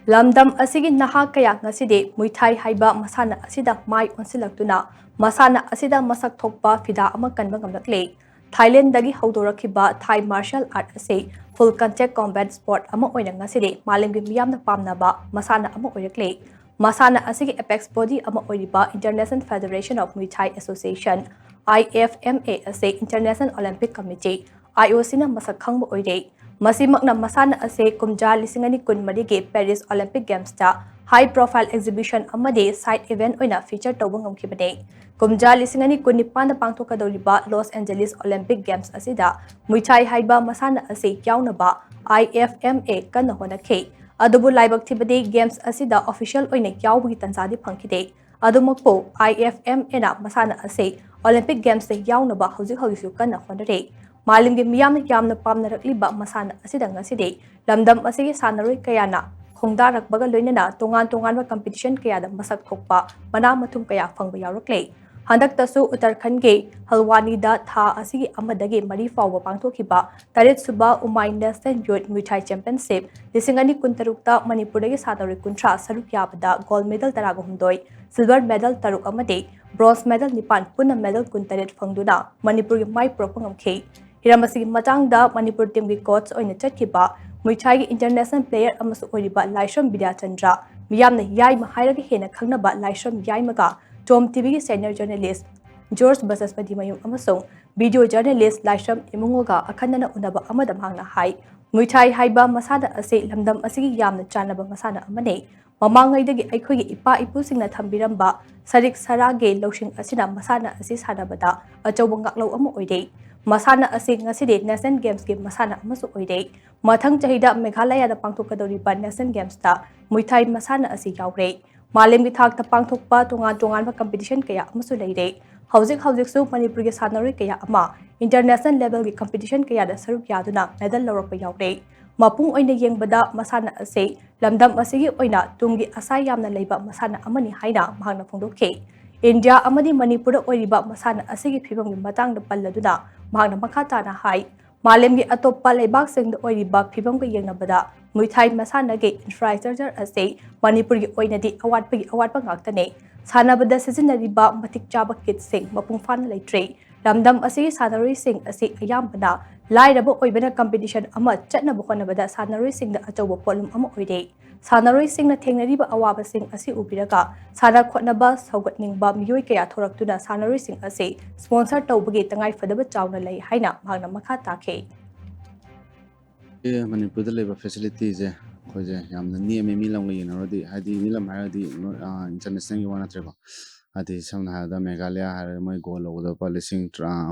lamdam asigi naha kaya ngasidi muithai haiba masana asida mai onsilaktuna masana asida masak thokpa fida ama kanba ngamlakle Thailand dagi haudorakhiba Thai martial art ase full contact combat sport ama oina ngasidi malemgi miyamna pamnaba masana ama oirakle masana asigi apex body ama oiriba International Federation of Muay Thai Association IFMA ase International Olympic Committee IOC na masak khangba oire Masimakna masana ase kumja lisingani kunmari ge Paris Olympic Games ta high profile exhibition amade side event oina feature tawang amkhibane kumja lisingani kunnipan pangthokadoriba Los Angeles Olympic Games asida Muay Thai haiba masana ase yaunaba IFMA kana honakhe adubu laibak thibade games asida official oina yawgi tansadi phangkhide adumakpo IFMA na masana ase Olympic Games te yaunaba hojik kana honare Malimgi miyamna yamna pamnarakliba masana asida ngasidi lamdam asigi Shannaroi kayana khongdarakbaga loinana tongan competition kayada masak thokpa mana mathum kaya phangba yawrakle handaktasu Uttarakhand ge Halwani da tha asigi amadagi mari fawba pangthokhiba taret suba Umay National Youth Muay Thai Championship lisingani kuntarukta Manipur dagi Shannaroi kuntra saruk yabada gold medal taragahumdoi silver medal taruk amade bronze medal nipan puna medal kuntaret phangduna Manipur gi mai propangam Hiramasi matangda Manipur team gi coach oina chatkiba Muay Thai gi international player amasu oiriba Laishram Vidya Chandra miyamna yai mahairaga hena khangnaba Laishram yaimaga TOMTV gi senior journalist George Basaspati mayum amasung video journalist Laishram imungoga akhanana unaba amada mangna hai Muay Thai haiba masada ase lamdam asigi yamna chanaba masana amane mamangaidagi aikhogi ipa ipusingna thambiramba sarik sarage lawsing asina masana asi sanabada achawba ngaklo ama oidei Masana asing ngasidi National Games ke masana amasu oidei mathang chahida Meghalaya da pangthokadoriba National Games ta Muay Thai masana asi yaure malem gi thak ta pangthokpa tongan ba competition kaya amasu leire hojik su Manipur ge Shannaroi kaya ama international level gi competition kaya da saruk yaduna medal lawrakpa yaure mapung oina yengbada masana ase lamdam asigi oina tumgi asai yamna leiba masana amani haina mahangna phongdokhe India amadi Manipur oiriba masana asigi phibamgi matangda palladuna mahangna makhatana hai malemgi atoppa leibak singda oiriba phibamga yengnabada Muay Thai masana ge infrastructure ase Manipur gi oinadi awatpa ngaktane sanabada sizinariba matik chaba kit sing mapung fan leitre lamdam asigi Shannaroi sing ase ayambana lairaba oibana competition ama chatnaba honabada Shannaroi singda achawba polum ama oire Shannaroi singna thengnariba awaba sing asi ubiraga sana khotnaba saugatningba miyoi kaya thoraktuna Shannaroi sing ase sponsor tawbagi tangai fadaba chawna lei haina magna makha takhe Manipur da leba facility je khoje yamna ni me mi lam ngi na rodi hadi ni lam ha di international gi wana treba hadi samna ha da Meghalaya ha mai go lo da policing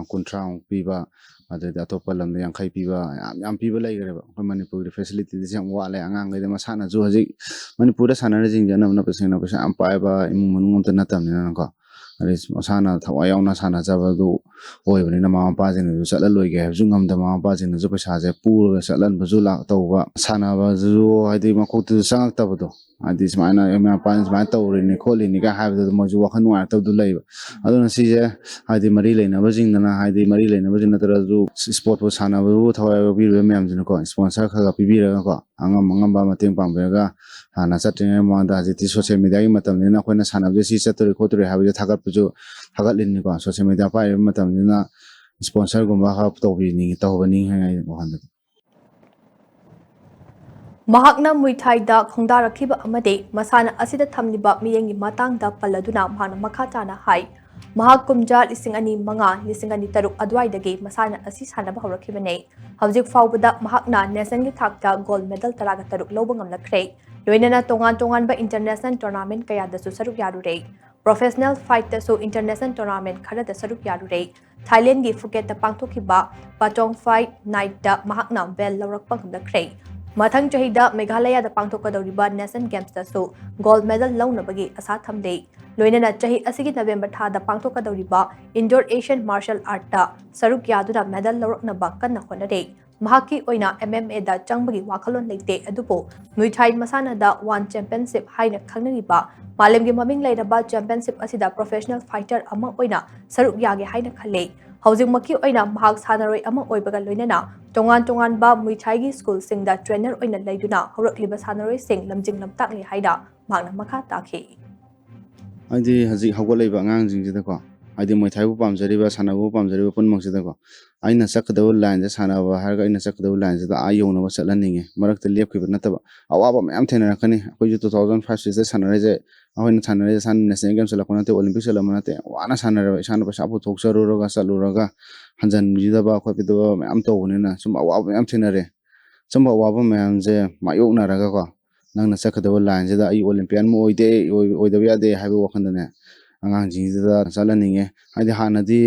kuntra piba ade da to palam da yang khai piba yam piba lai gare ba Manipur di facility di jam wa lai angang ngai da masana ju haji Manipur da sana jing jana na pasena pasa am pa ba imung mun ta na tam na ko ari masana thawai yauna sana jaba du oibani na mama pa jin ju chala loi ge ju ngam da mama pa jin ju paisa je pur ga chalan bu la tawba sana ba ju hadi ma khot ju sangak ta bu hadi smaina ma pa smaina tawri ni kholi ni ga ha bu mo ju wa khan wa ta du lai aduna si je hadi mari leina ba jing na hadi mari leina ba jin na tara ju sport bu sana bu thawai bi be myam jin ko sponsor kha ga pi bi ra ko angam ba mateng pam be ga hana chatting ma da ji social media gi matam ni na khoi na sana je si chatori khotori ha je thagat pu ju thagat lin ni ko social media pa matam ni na sponsor gumba ha tobi ni tawbani hai mohan Mahakna Muay Thai da khongdarakhiba amade masana asida thamliba miyengi matangda palladuna mahana makhatana hai mahak kumja lising ani manga lising ani taruk adwaidagi masana asi sanaba hawrakhibane hawjik fawbada mahakna national gi thakta gold medal taraga taruk loba ngamlakre loinana tongan ba international tournament kaya da su saruk yarure professional fight da su international tournament khara da saruk yarure Thailand gi Phuket da pangthokhiba patong fight night da mahakna bel lawrakpa ngamlakre Mathang chahida Meghalaya da pangthokadoriba National Games da su gold medal launabagi asa thamde loinana chahi asigi November tha da pangthokadoriba Indoor Asian Martial Art da saruk yaduna medal lawraknaba kanna honare mahaki oina MMA da changbagi wakhalon leite adupo Muay Thai masana da one championship haina khangnariba malemgi maming leiraba championship asida professional fighter ama oina saruk yage haina khale ꯍꯧꯖꯤꯛꯃꯛꯀꯤ ꯑꯣꯏꯅ ꯃꯍꯥꯛ ꯁꯥꯟꯅꯔꯣꯏ ꯑꯃ ꯑꯣꯏꯕꯒ ꯂꯣꯏꯅꯅ ꯇꯣꯉꯥꯟ-ꯇꯣꯉꯥꯟꯕ ꯃꯨꯏ ꯊꯥꯏꯒꯤ ꯁ꯭ꯀꯨꯜꯁꯤꯡꯗ trainer ꯑꯣꯏꯅ ꯂꯩꯗꯨꯅ ꯍꯧꯔꯛꯂꯤꯕ ꯁꯥꯟꯅꯔꯣꯏꯁꯤꯡ ꯂꯝꯖꯤꯡ-ꯂꯝꯇꯥꯛꯂꯤ ꯍꯥꯏꯅ ꯃꯍꯥꯛꯅ ꯃꯈꯥ ꯇꯥꯈꯤ꯫ ꯍꯥꯏꯗꯤ ꯍꯧꯖꯤꯛ ꯍꯧꯒꯠꯂꯛꯏꯕ ꯑꯉꯥꯡꯁꯤꯡꯁꯤꯗꯀꯣ ꯍꯥꯏꯗꯤ ꯃꯨꯏ ꯊꯥꯏꯕꯨ ꯄꯥꯝꯖꯔꯤꯕ ꯁꯥꯟꯅꯕꯕꯨ ꯄꯥꯝꯖꯔꯤꯕ ꯄꯨꯝꯅꯃꯛꯁꯤꯗꯀꯣ ꯑꯩꯅ ꯆꯠꯀꯗꯕ ꯂꯥꯏꯟꯁꯦ ꯁꯥꯟꯅꯕ ꯍꯥꯏꯔꯒ ꯑꯩꯅ ꯆꯠꯀꯗꯕ ꯂꯥꯏꯟꯁꯤꯗ ꯌꯧꯅꯕ ꯆꯠꯍꯟꯅꯤꯡꯉꯦ ꯃꯔꯛꯇ ꯂꯦꯞꯈꯤꯕ ꯅꯠꯇꯕ ꯑꯋꯥꯕ ꯃꯌꯥꯝ ꯊꯦꯡꯅꯔꯛꯀꯅꯤ ꯑꯩꯈꯣꯏꯁꯨ 2005-6ꯗ ꯁꯥꯟꯅꯔꯤꯁꯦ ꯑꯩꯈꯣꯏꯅ ꯁꯥꯟꯅꯔꯤꯁꯦ ꯅꯦꯁꯅꯦꯜ ꯒꯦꯝ ꯆꯠꯂꯛꯄ ꯅꯠꯇꯦ ꯑꯣꯂꯦꯝꯄꯤꯛ ꯆꯠꯂꯛꯄ ꯅꯠꯇꯦ ꯋꯥꯅ ꯁꯥꯟꯅꯔꯦꯕ ꯏꯁꯥꯅ ꯄꯩꯁꯥ ꯄꯨꯊꯣꯛꯆꯔꯨꯔꯒ ꯆꯠꯂꯨꯔꯒ ꯍꯟꯖꯟꯕꯤꯗꯕ ꯈꯣꯠꯄꯤꯗꯕ ꯃꯌꯥꯝ ꯇꯧꯕꯅꯤꯅ ꯁꯨꯝ ꯑꯋꯥꯕ ꯃꯌꯥꯝ ꯊꯦꯡꯅꯔꯦ ꯁꯨꯝꯕ ꯑꯋꯥꯕ ꯃꯌꯥꯝꯁꯦ ꯃꯥꯌꯣꯛꯅꯔꯒꯀꯣ ꯅꯪꯅ ꯆꯠꯀꯗꯕ ꯂꯥꯏꯟꯁꯤꯗ ꯑꯩ ꯑꯣꯂꯦꯝꯄꯤꯌꯥꯟ ꯑꯃ ꯑꯣꯏꯗꯕ ꯌꯥꯗꯦ ꯍꯥꯏꯕ ꯋꯥꯈꯟꯗꯅꯦ ꯑꯉꯥꯡꯁꯤꯡꯁꯤꯗ ꯆꯠꯍꯟꯅꯤꯡꯉꯦ ꯍꯥꯏꯗꯤ ꯍꯥꯟꯅꯗꯤ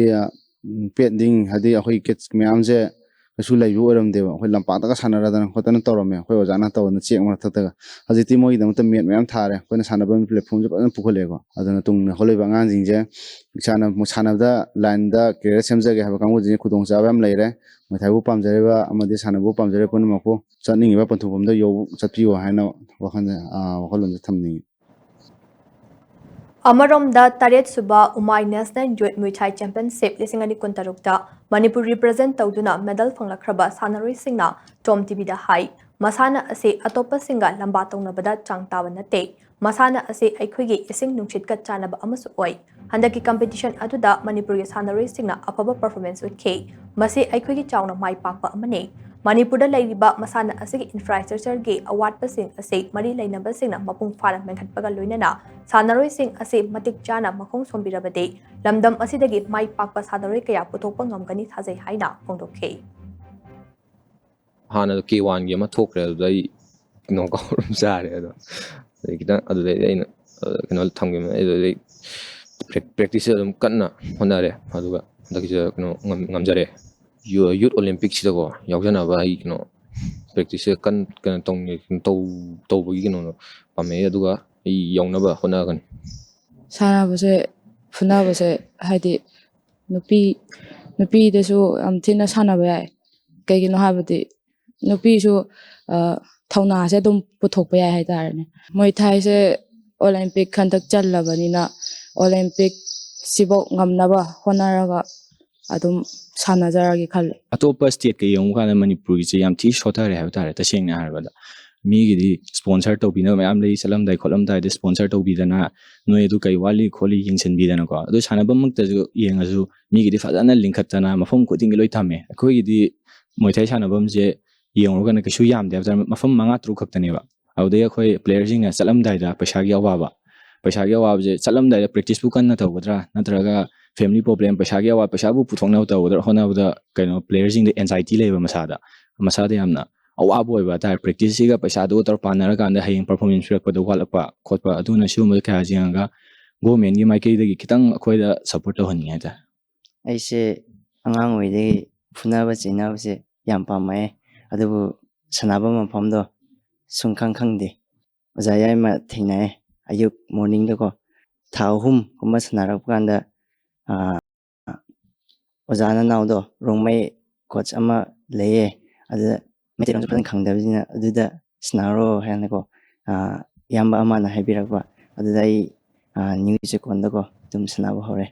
ꯄꯦꯟꯗꯤꯡ ꯍꯥꯏꯗꯤ ꯑꯩꯈꯣꯏ ꯀꯤꯠꯁ ꯃꯌꯥꯝꯁꯦ ꯀꯩꯁꯨ ꯂꯩꯕ ꯑꯣꯏꯔꯝꯗꯦꯕ ꯑꯩꯈꯣꯏ ꯂꯝꯄꯥꯛꯇꯒ ꯁꯥꯟꯅꯔꯗꯅ ꯈꯣꯠꯇꯅ ꯇꯧꯔꯝꯃꯦ ꯑꯩꯈꯣꯏ ꯑꯣꯖꯥꯅ ꯇꯧꯗꯅ ꯆꯦꯛ ꯃꯊꯛꯇꯒ ꯍꯧꯖꯤꯛꯇꯤ ꯃꯣꯏꯒꯤꯗꯃꯛꯇ ꯃꯦꯠ ꯃꯌꯥꯝ ꯊꯥꯔꯦ ꯑꯩꯈꯣꯏꯅ ꯁꯥꯟꯅꯕ ꯄ꯭ꯂꯦꯠꯐꯣꯝꯁꯦ ꯐꯖꯅ ꯄꯨꯈꯠꯂꯛꯑꯦꯀꯣ ꯑꯗꯨꯅ ꯇꯨꯡꯗ ꯍꯧꯒꯠꯂꯛꯏꯕ ꯑꯉꯥꯡꯁꯤꯡꯁꯦ ꯏꯁꯥꯅ ꯁꯥꯟꯅꯕꯗ ꯂꯥꯏꯟꯗ ꯀꯦꯔꯤꯌꯔ ꯁꯦꯝꯖꯒꯦ ꯍꯥꯏꯕ ꯀꯥꯡꯕꯨꯁꯤꯡꯁꯦ ꯈꯨꯗꯣꯡꯆꯥꯕ ꯌꯥꯝ ꯂꯩꯔꯦ ꯃꯨꯏ ꯊꯥꯏꯕꯨ ꯄꯥꯝꯖꯔꯤꯕ ꯑꯃꯗꯤ ꯁꯥꯟꯅꯕꯕꯨ ꯄꯥꯝꯖꯔꯤꯕ ꯄꯨꯝꯅꯃꯛꯄꯨ ꯆꯠꯅꯤꯡꯉꯤꯕ ꯄꯟꯊꯨꯡꯐꯝꯗ ꯆꯠꯄꯤꯌꯨ ꯍꯥꯏꯅ ꯋꯥꯈꯜꯂꯣꯟꯁꯦ ꯊꯝꯅꯤꯡꯉꯤ꯫ ꯑꯃꯔꯣꯝꯗ 7th-ꯁꯨꯕ ꯎꯃꯥꯏ ꯅꯦꯁꯅꯦꯜ ꯌꯨꯠ ꯃꯨꯏ ꯊꯥꯏ ꯆꯦꯝꯄꯤꯌꯟꯁꯤꯞ 2026ꯗ ꯃꯅꯤꯄꯨꯔ ꯔꯤꯄ꯭ꯔꯖꯦꯟꯠ ꯇꯧꯗꯨꯅ ꯃꯦꯗꯜ ꯐꯪꯂꯛꯈ꯭ꯔꯕ ꯁꯥꯟꯅꯔꯣꯏꯁꯤꯡꯅ TOMTVꯗ ꯍꯥꯏ ꯃꯁꯥꯟꯅ ꯑꯁꯤ ꯑꯇꯣꯞꯄꯁꯤꯡꯒ ꯂꯝꯕꯥ ꯇꯧꯅꯕꯗ ꯆꯥꯡ ꯇꯥꯕ ꯅꯠꯇꯦ ꯃꯁꯥꯟꯅ ꯑꯁꯤ ꯑꯩꯈꯣꯏꯒꯤ ꯏꯁꯤꯡ ꯅꯨꯡꯁꯤꯠꯀ ꯆꯥꯟꯅꯕ ꯑꯃꯁꯨ ꯑꯣꯏ ꯍꯟꯗꯛꯀꯤ ꯀꯝꯄꯤꯇꯤꯁꯟ ꯑꯗꯨꯗ ꯃꯅꯤꯄꯨꯔꯒꯤ ꯁꯥꯟꯅꯔꯣꯏꯁꯤꯡꯅ ꯑꯐꯕ ꯄꯔꯐꯣꯔꯃꯦꯟꯁ ꯎꯠꯈꯤ ꯃꯁꯤ ꯑꯩꯈꯣꯏꯒꯤ ꯆꯥꯎꯅ ꯃꯥꯏ ꯄꯥꯛꯄ ꯑꯃꯅꯤ ꯃꯅꯤꯄꯨꯔꯗ ꯂꯩꯔꯤꯕ ꯃꯁꯥꯟꯅ ꯑꯁꯤꯒꯤ ꯏꯟꯐ꯭ꯔꯥꯁ꯭ꯇꯔꯛꯆꯔꯒꯤ ꯑꯋꯥꯠꯄꯁꯤꯡ ꯑꯁꯤ ꯃꯔꯤ ꯂꯩꯅꯕꯁꯤꯡꯅ ꯃꯄꯨꯡ ꯐꯥꯅ ꯃꯦꯟꯈꯠꯄꯒ ꯂꯣꯏꯅꯅ ꯁꯥꯟꯅꯔꯣꯏꯁꯤꯡ ꯑꯁꯤ ꯃꯇꯤꯛ ꯆꯥꯅ ꯃꯈꯣꯡ ꯁꯣꯝꯕꯤꯔꯕꯗꯤ ꯂꯝꯗꯝ ꯑꯁꯤꯗꯒꯤ ꯃꯥꯏ ꯄꯥꯛꯄ ꯁꯥꯟꯅꯔꯣꯏ ꯀꯌꯥ ꯄꯨꯊꯣꯛꯄ ꯉꯝꯒꯅꯤ ꯊꯥꯖꯩ ꯍꯥꯏꯅ ꯐꯣꯡꯗꯣꯛꯈꯤ꯫ ꯍꯥꯟꯅ K1ꯒꯤ ꯑꯃ ꯊꯣꯛꯈ꯭ꯔꯦ ꯑꯗꯨꯗ ꯑꯩ ꯅꯣꯛꯑꯥꯎꯠ ꯑꯃ ꯆꯥꯔꯦ ꯑꯗꯣ ꯈꯤꯇꯪ ꯑꯗꯨꯗꯩꯗꯤ ꯑꯩꯅ ꯀꯩꯅꯣ ꯊꯝꯈꯤꯕꯅꯦ ꯑꯗꯨꯗꯩ ꯄ꯭ꯔꯦꯛꯇꯤꯁꯁꯦ ꯑꯗꯨꯝ ꯀꯟꯅ ꯍꯣꯠꯅꯔꯦ ꯑꯗꯨꯒ ꯍꯟꯗꯛꯀꯤꯁꯤꯗ ꯀꯩꯅꯣ ꯉꯝꯖꯔꯦ ꯌꯨꯠ ꯑꯣꯂꯦꯝꯄꯤꯛꯁꯤꯗꯀꯣ ꯌꯥꯎꯖꯅꯕ ꯑꯩ ꯀꯩꯅꯣ ꯄ꯭ꯔꯦꯛꯇꯤꯁꯁꯦ ꯇꯧꯕꯒꯤ ꯀꯩꯅꯣꯗꯣ ꯄꯥꯝꯃꯛꯑꯦ ꯑꯗꯨꯒ ꯑꯩ ꯌꯧꯅꯕ ꯍꯣꯠꯅꯒꯅꯤ꯫ ꯁꯥꯟꯅꯕꯁꯦ ꯐꯨꯅꯕꯁꯦ ꯍꯥꯏꯗꯤ ꯅꯨꯄꯤꯗꯁꯨ ꯌꯥꯝ ꯊꯤꯅ ꯁꯥꯟꯅꯕ ꯌꯥꯏ ꯀꯩꯒꯤꯅꯣ ꯍꯥꯏꯕꯗꯤ ꯅꯨꯄꯤꯁꯨ ꯊꯧꯅꯥꯁꯦ ꯑꯗꯨꯝ ꯄꯨꯊꯣꯛꯄ ꯌꯥꯏ ꯍꯥꯏꯇꯥꯔꯦꯅꯦ ꯃꯨꯏ ꯊꯥꯏꯁꯦ ꯑꯣꯂꯦꯝꯄꯤꯛ ꯍꯟꯗꯛ ꯆꯜꯂꯕꯅꯤꯅ ꯑꯣꯂꯦꯝꯄꯤꯛ ꯁꯤꯐꯧ ꯉꯝꯅꯕ ꯍꯣꯠꯅꯔꯒ ꯑꯗꯨꯝ ꯁꯥꯟꯅꯖꯔꯒꯦ ꯈꯜꯂꯦ꯫ ꯑꯇꯣꯞꯄ ꯁ꯭ꯇꯦꯠꯀ ꯌꯦꯡꯕ ꯀꯥꯟꯗ ꯃꯅꯤꯄꯨꯔꯒꯤꯁꯦ ꯌꯥꯝ ꯊꯤ ꯁꯣꯊꯔꯦ ꯍꯥꯏꯕ ꯇꯥꯔꯦ ꯇꯁꯦꯡꯅ ꯍꯥꯏꯔꯕꯗ ꯃꯤꯒꯤꯗꯤ ꯁ꯭ꯄꯣꯟꯁꯔ ꯇꯧꯕꯤꯅꯕ ꯃꯌꯥꯝ ꯂꯩ ꯆꯠꯂꯝꯗꯥꯏ ꯈꯣꯠꯂꯝꯗꯥꯏꯗ ꯁ꯭ꯄꯣꯟꯁꯔ ꯇꯧꯕꯤꯗꯅ ꯅꯣꯏ ꯑꯗꯨ ꯀꯩ ꯋꯥꯠꯂꯤ ꯈꯣꯠꯂꯤ ꯌꯦꯡꯁꯤꯟꯕꯤꯗꯅꯀꯣ ꯑꯗꯨ ꯁꯥꯟꯅꯕꯃꯛꯇꯁꯨ ꯌꯦꯡꯉꯁꯨ ꯃꯤꯒꯤꯗꯤ ꯐꯖꯅ ꯂꯤꯡꯈꯠꯇꯅ ꯃꯐꯝ ꯈꯨꯗꯤꯡꯒꯤ ꯂꯣই ꯊꯝꯃꯦ ꯑꯩꯈꯣꯏꯒꯤꯗꯤ ꯃꯨꯏ ꯊꯥꯏ ꯁꯥꯟꯅꯐꯝꯁꯦ ꯌꯦꯡꯉꯨꯔꯒꯅ ꯀꯩꯁꯨ ꯌꯥꯝꯗꯦ ꯍꯥꯏꯕ ꯇꯥꯔꯦ ꯃꯐꯝ 5-6 ꯈꯛꯇꯅꯦꯕ ꯑꯗꯨꯗꯩ ꯑꯩꯈꯣꯏ ꯄ꯭ꯂꯦꯌꯔꯁꯤꯡꯅ ꯆꯠꯂꯝꯗꯥꯏꯗ ꯄꯩꯁꯥꯒꯤ ꯑꯋꯥꯕꯁꯦ ꯆꯠꯂꯝꯗꯥꯏꯗ ꯄ꯭ꯔꯦꯛꯇꯤꯁꯄꯨ ꯀꯟꯅ ꯇꯧꯒꯗ꯭ꯔꯥ ꯅꯠꯇ꯭ꯔꯒ ꯐꯦꯃꯤꯂꯤ ꯄ꯭ꯔꯣꯕ꯭ꯂꯦꯝ ꯄꯩꯁꯥꯒꯤ ꯑꯋꯥꯕ ꯄꯩꯁꯥꯕꯨ ꯄꯨꯊꯣꯛꯅꯕ ꯇꯧꯒꯗ꯭ꯔꯥ ꯍꯣꯠꯅꯕꯗ ꯀꯩꯅꯣ ꯄ꯭ꯂꯦꯌꯔꯁꯤꯡꯗ ꯑꯦꯟꯖꯥꯏꯇꯤ ꯂꯩꯕ ꯃꯁꯥꯗ ꯌꯥꯝꯅ ꯑꯋꯥꯕ ꯑꯣꯏꯕ ꯍꯥꯏꯇꯥꯔꯦ ꯄ꯭ꯔꯦꯛꯇꯤꯁꯁꯤꯒ ꯄꯩꯁꯥꯗꯨꯒ ꯇꯧꯔ ꯄꯥꯟꯅꯔꯀꯥꯟꯗ ꯍꯌꯦꯡ ꯄꯔꯐꯣꯔꯃꯦꯟꯁ ꯄꯤꯔꯛꯄꯗ ꯋꯥꯠꯂꯛꯄ ꯈꯣꯠꯄ ꯑꯗꯨꯅ ꯁꯤꯒꯨꯝꯕ ꯀꯌꯥ ꯌꯦꯡꯉꯒ ꯒꯣꯔꯃꯦꯟꯒꯤ ꯃꯥꯏꯀꯩꯗꯒꯤ ꯈꯤꯇꯪ ꯑꯩꯈꯣꯏꯗ ꯁꯞꯄꯣꯔꯠ ꯇꯧꯍꯟꯅꯤꯡꯉꯦ ꯍꯥꯏꯇꯥꯔꯦ꯫ ꯑꯩꯁꯦ ꯑꯉꯥꯡ ꯑꯣꯏꯗꯒꯤ ꯐꯨꯅꯕ ꯆꯩꯅꯕꯁꯦ ꯌꯥꯝ ꯄꯥꯝꯃꯛꯑꯦ ꯑꯗꯨꯕꯨ ꯁꯥꯟꯅꯕ ꯃꯐꯝꯗꯣ ꯁꯨꯡꯈꯪ ꯈꯪꯗꯦ ꯑꯣꯖꯥ ꯌꯥꯏꯃ ꯊꯦꯡꯅꯩ ꯑꯌꯨꯛ ꯃꯣꯔꯅꯤꯡꯗꯀꯣ ꯊꯥ 3 ꯁꯥꯟꯅꯔꯛꯄ ꯀꯥꯟꯗ ꯑꯣꯖꯥ ꯅꯅꯥꯎꯗꯣ ꯔꯣꯡꯃꯩ ꯀꯣꯆ ꯑꯃ ꯂꯩꯌꯦ ꯑꯗꯨꯗ ꯃꯩꯇꯩꯂꯣꯟꯁꯨ ꯐꯖꯅ ꯈꯪꯗꯕꯅꯤꯅ ꯑꯗꯨꯗ ꯁꯥꯟꯅꯔꯣ ꯍꯥꯏꯅꯀꯣ ꯏꯌꯥꯝꯕ ꯑꯃꯅ ꯍꯥꯏꯕꯤꯔꯛꯄ ꯑꯗꯨꯗ ꯑꯩ ꯅ꯭ꯌꯨ ꯆꯦꯛꯀꯣꯟꯗꯀꯣ ꯑꯗꯨꯝ ꯁꯥꯟꯅꯕ ꯍꯧꯔꯦ꯫